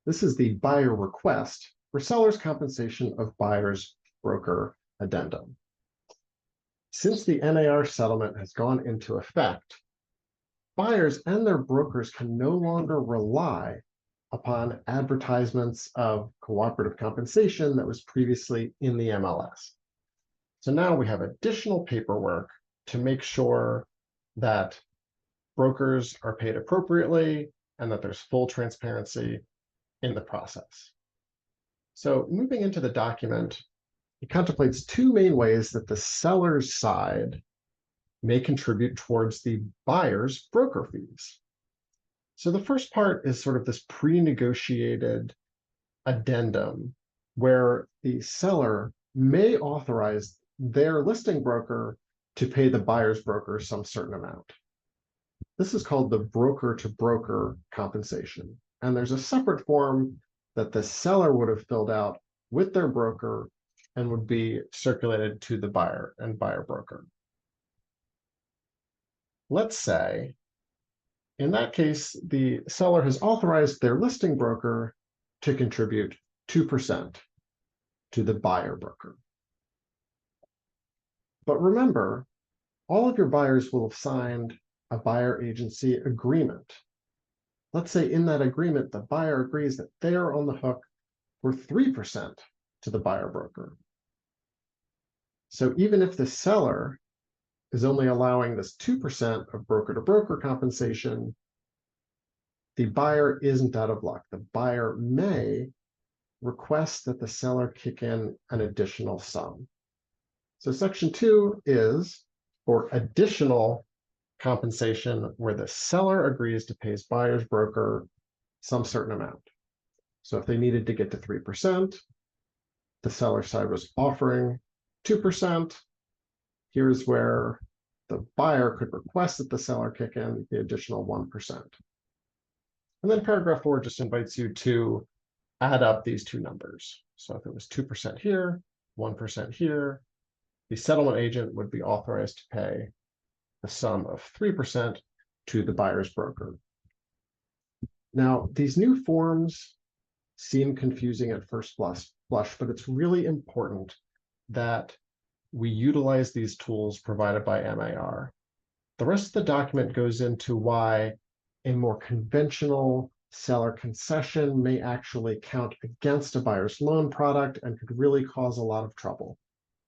This is the buyer request for seller's compensation of buyer's broker addendum. Since the NAR settlement has gone into effect, buyers and their brokers can no longer rely upon advertisements of cooperative compensation that was previously in the MLS. So now we have additional paperwork to make sure that brokers are paid appropriately and that there's full transparency in the process. So moving into the document, it contemplates two main ways that the seller's side may contribute towards the buyer's broker fees. So the first part is sort of this pre-negotiated addendum where the seller may authorize their listing broker to pay the buyer's broker some certain amount. This is called the broker-to-broker compensation. And there's a separate form that the seller would have filled out with their broker and would be circulated to the buyer and buyer broker. Let's say, in that case, the seller has authorized their listing broker to contribute 2% to the buyer broker. But remember, all of your buyers will have signed a buyer agency agreement. Let's say in that agreement, the buyer agrees that they are on the hook for 3% to the buyer broker. So even if the seller is only allowing this 2% of broker-to-broker compensation, the buyer isn't out of luck. The buyer may request that the seller kick in an additional sum. So section 2 is for additional compensation where the seller agrees to pay his buyer's broker some certain amount. So if they needed to get to 3%, the seller side was offering 2%. Here's where the buyer could request that the seller kick in the additional 1%. And then paragraph 4 just invites you to add up these two numbers. So if it was 2% here, 1% here, the settlement agent would be authorized to pay the sum of 3% to the buyer's broker. Now, these new forms seem confusing at first blush, but it's really important that we utilize these tools provided by MAR. The rest of the document goes into why a more conventional seller concession may actually count against a buyer's loan product and could really cause a lot of trouble.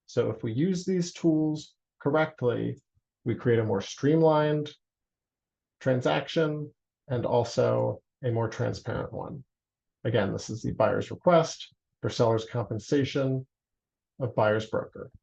So if we use these tools correctly, we create a more streamlined transaction and also a more transparent one. Again, this is the buyer's request for seller's compensation of buyer's broker.